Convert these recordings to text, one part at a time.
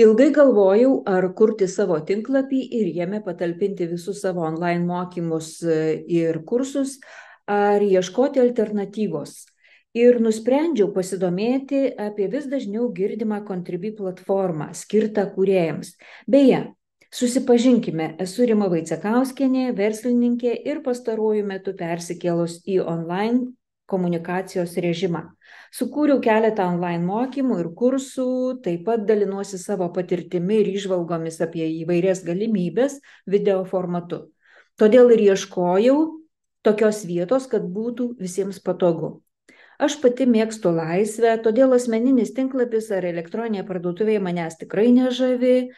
Ilgai galvojau, ar kurti savo tinklapį ir jame patalpinti visus savo online mokymus ir kursus, ar ieškoti alternatyvos. Ir nusprendžiau pasidomėti apie vis dažniau girdimą Contribui platformą, skirtą kūrėjams. Beje, susipažinkime, esu Rima Vaicekauskienė, verslininkė ir pastaruoju metu persikėlus į online komunikacijos režimą. Sukūriau keletą online mokymų ir kursų, taip pat dalinuosi savo patirtimi ir įžvalgomis apie įvairias galimybės video formatu. Todėl ir ieškojau tokios vietos, kad būtų visiems patogu. Aš pati mėgstu laisvę, todėl asmeninis tinklapis ar elektroninė parduotuvė manęs tikrai nežavi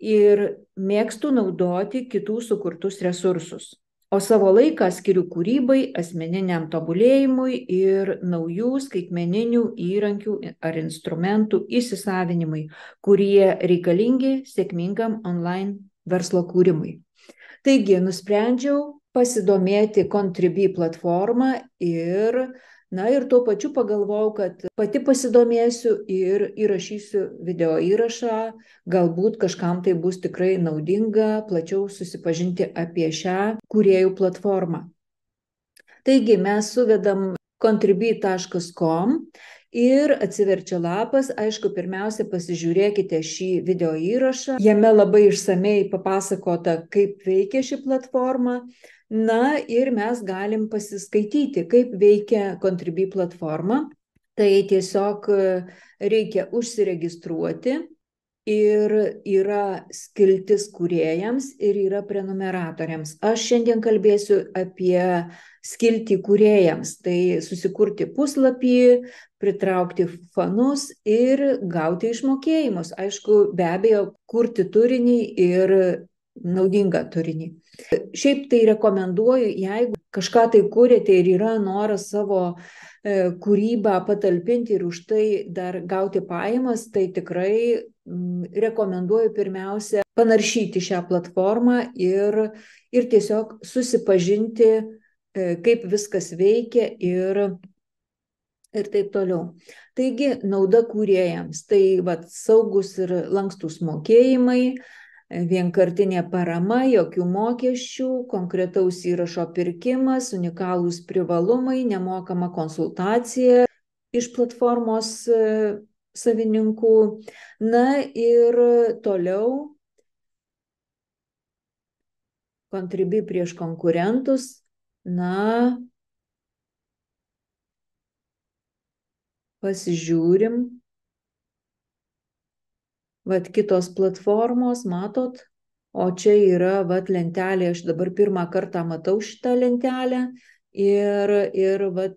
ir mėgstu naudoti kitų sukurtus resursus. O savo laiką skiriu kūrybai, asmeniniam tobulėjimui ir naujų skaitmeninių įrankių ar instrumentų įsisavinimui, kurie reikalingi sėkmingam online verslo kūrimui. Taigi, nusprendžiau pasidomėti Contribui platformą ir tuo pačiu pagalvojau, kad pati pasidomėsiu ir įrašysiu video įrašą, galbūt kažkam tai bus tikrai naudinga plačiau susipažinti apie šią kūrėjų platformą. Taigi mes suvedam contribui.com ir atsiverčia lapas. Aišku, pirmiausia, pasižiūrėkite šį video įrašą. Jame labai išsamei papasakota, kaip veikia ši platforma. Ir mes galim pasiskaityti, kaip veikia Contribui platforma. Tai tiesiog reikia užsiregistruoti ir yra skiltis kūrėjams ir yra prenumeratoriams. Aš šiandien kalbėsiu apie skiltį kūrėjams. Tai susikurti puslapį, pritraukti fanus ir gauti išmokėjimus. Aišku, be abejo, kurti turinį ir naudingą turinį. Šiaip tai rekomenduoju, jeigu kažką tai kūrėte ir yra noras savo kūrybą patalpinti ir už tai dar gauti pajamas, tai tikrai rekomenduoju pirmiausia panaršyti šią platformą ir tiesiog susipažinti, kaip viskas veikia ir taip toliau. Taigi, nauda kūrėjams. Tai saugus ir lankstus mokėjimai, vienkartinė parama, jokių mokesčių, konkretaus įrašo pirkimas, unikalūs privalumai, nemokama konsultacija iš platformos savininkų. Ir toliau Contribui prieš konkurentus. Pasižiūrim. Kitos platformos, matot, o čia yra lentelė, aš dabar pirmą kartą matau šitą lentelę ir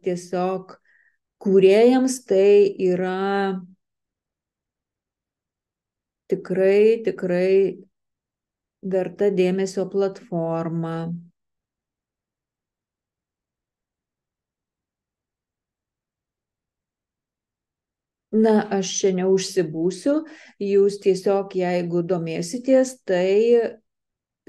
tiesiog kūrėjams tai yra tikrai verta dėmesio platforma. Aš čia neužsibūsiu, jūs tiesiog, jeigu domėsitės, tai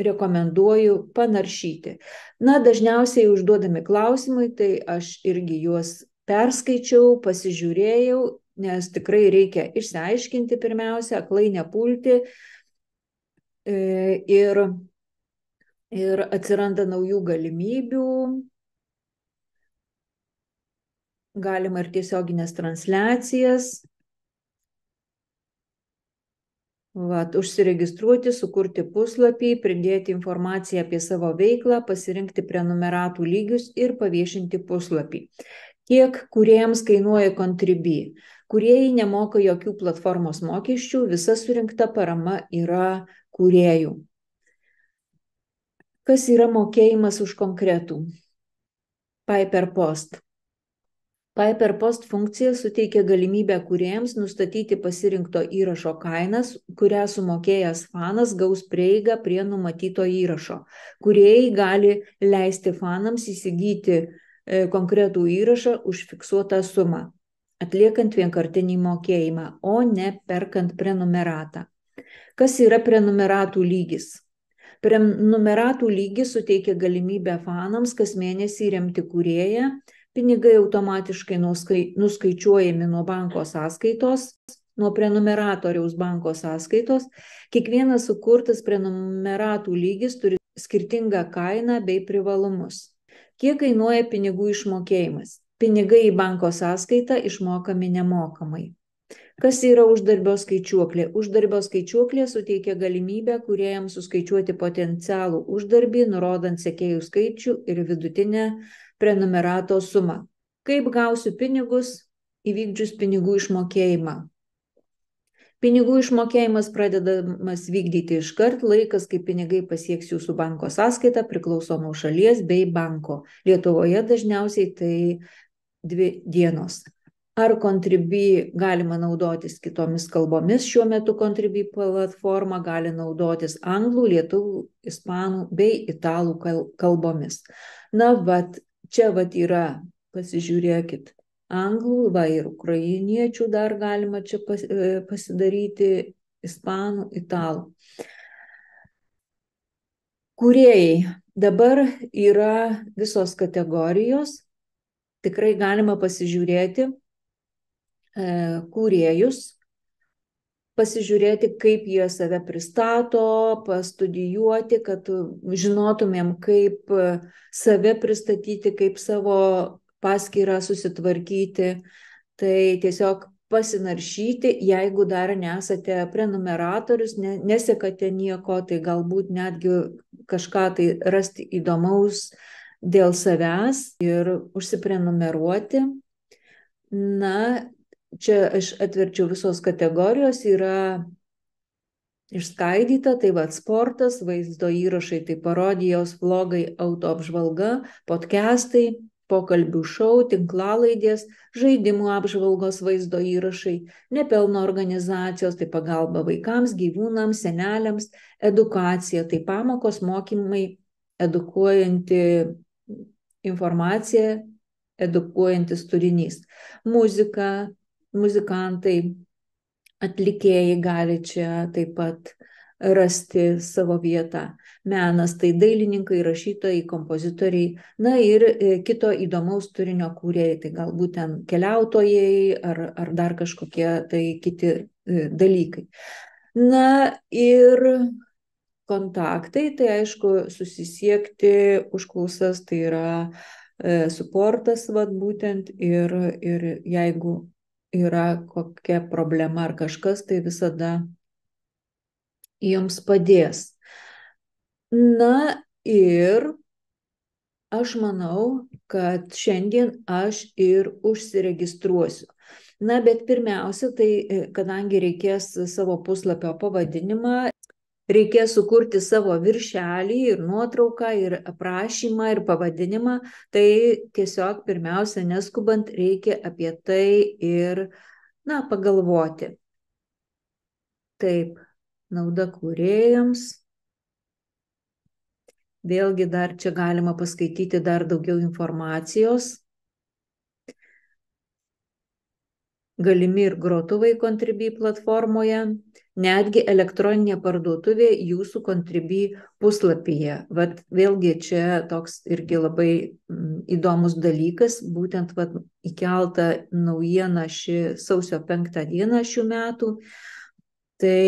rekomenduoju panaršyti. Dažniausiai užduodami klausimai, tai aš irgi juos perskaičiau, pasižiūrėjau, nes tikrai reikia išsiaiškinti pirmiausia, aklai nepulti ir atsiranda naujų galimybių. Galima ir tiesioginės transliacijas. Užsiregistruoti, sukurti puslapį, pridėti informaciją apie savo veiklą, pasirinkti prenumeratų lygius ir paviešinti puslapį. Kiek kūrėjams kainuoja Contribui? Kūrėjai nemoka jokių platformos mokesčių, visa surinkta parama yra kūrėjų. Kas yra mokėjimas už konkretų? Pay per post. Pay per post funkcija suteikia galimybę kūrėjams nustatyti pasirinkto įrašo kainas, kurią sumokėjęs fanas gaus prieigą prie numatyto įrašo. Kūrėjai gali leisti fanams įsigyti konkretų įrašą už fiksuotą sumą, atliekant vienkartinį mokėjimą, o ne perkant prenumeratą. Kas yra prenumeratų lygis? Prenumeratų lygis suteikia galimybę fanams kas mėnesį remti kūrėją. Pinigai automatiškai nuskaičiuojami nuo banko sąskaitos nuo prenumeratoriaus banko sąskaitos. Kiekvienas sukurtas prenumeratų lygis turi skirtingą kainą bei privalumus. Kiek kainuoja pinigų išmokėjimas? Pinigai į banko sąskaitą išmokami nemokamai. Kas yra uždarbio skaičiuoklė? Uždarbio skaičiuoklė suteikia galimybę kūrėjams suskaičiuoti potencialų uždarbį, nurodant sekėjų skaičių ir vidutinę prenumerato sumą. Kaip gausiu pinigus įvykdžius pinigų išmokėjimą? Pinigų išmokėjimas pradedamas vykdyti iškart, laikas, kai pinigai pasieks jūsų banko sąskaitą, priklauso nuo šalies bei banko. Lietuvoje dažniausiai tai 2 dienos. Ar Contribui galima naudotis kitomis kalbomis? Šiuo metu Contribui platforma gali naudotis anglų, lietuvių, ispanų bei italų kalbomis. Na, čia yra, pasižiūrėkit, anglų, ir ukrainiečių dar galima čia pasidaryti, ispanų, italų. Kūrėjai. Dabar yra visos kategorijos. Tikrai galima pasižiūrėti kūrėjus, pasižiūrėti, kaip jie save pristato, pastudijuoti, kad žinotumėm, kaip save pristatyti, kaip savo paskyrą susitvarkyti. Tai tiesiog pasinaršyti, jeigu dar nesate prenumeratorius, nesekate nieko, tai galbūt netgi kažką tai rasti įdomaus dėl savęs ir užsiprenumeruoti. Na, čia aš atverčiau visos kategorijos, yra išskaidyta, tai sportas, vaizdo įrašai, tai parodijos, vlogai, autoapžvalga, podcastai, pokalbių šou, tinklalaidės, žaidimų apžvalgos, vaizdo įrašai, nepelno organizacijos, tai pagalba vaikams, gyvūnams, seneliams, edukacija, tai pamokos, mokymai, edukuojanti informacija, edukuojantis turinys. Muzika, muzikantai, atlikėjai gali čia taip pat rasti savo vietą. Menas, tai dailininkai, rašytojai, kompozitoriai, na ir kito įdomaus turinio kūrėjai, tai galbūt ten keliautojai ar dar kažkokie tai kiti dalykai. Na ir kontaktai, tai aišku, susisiekti užklausas, tai yra suportas, būtent, ir jeigu yra kokia problema ar kažkas, tai visada jums padės. Na ir aš manau, kad šiandien aš ir užsiregistruosiu. Na, bet pirmiausia, tai kadangi reikės savo puslapio pavadinimą, reikės sukurti savo viršelį ir nuotrauką, ir aprašymą, ir pavadinimą, tai tiesiog pirmiausia, neskubant, reikia apie tai ir, pagalvoti. Taip, nauda kūrėjams. Vėlgi dar čia galima paskaityti dar daugiau informacijos. Galimi ir grotuvai Contribui platformoje, netgi elektroninė parduotuvė jūsų Contribui puslapyje. Vėlgi čia toks irgi labai įdomus dalykas, būtent įkelta naujiena sausio 5 dieną šių metų. Tai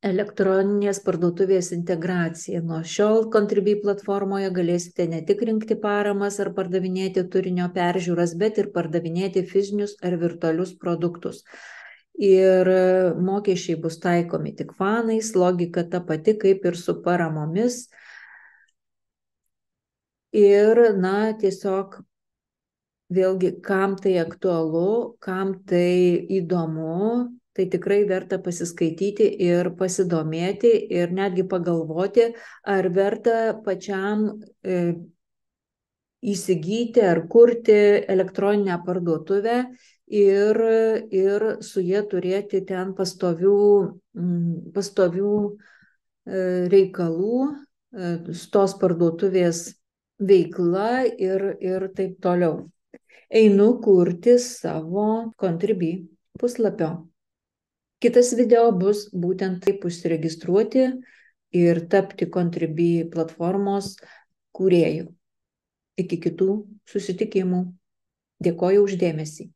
elektroninės parduotuvės integracija. Nuo šiol Contribui platformoje galėsite ne tik rinkti paramas ar pardavinėti turinio peržiūras, bet ir pardavinėti fizinius ar virtualius produktus. Ir mokesčiai bus taikomi tik fanais, logika ta pati kaip ir su paramomis. Ir, tiesiog vėlgi, kam tai aktualu, kam tai įdomu, tai tikrai verta pasiskaityti ir pasidomėti ir netgi pagalvoti, ar verta pačiam įsigyti ar kurti elektroninę parduotuvę ir su jie turėti ten pastovių reikalų, tos parduotuvės veikla ir taip toliau. Einu kurti savo Contribui puslapio. Kitas video bus būtent kaip užsiregistruoti ir tapti Contribui platformos kūrėjų. Iki kitų susitikimų. Dėkoju už dėmesį.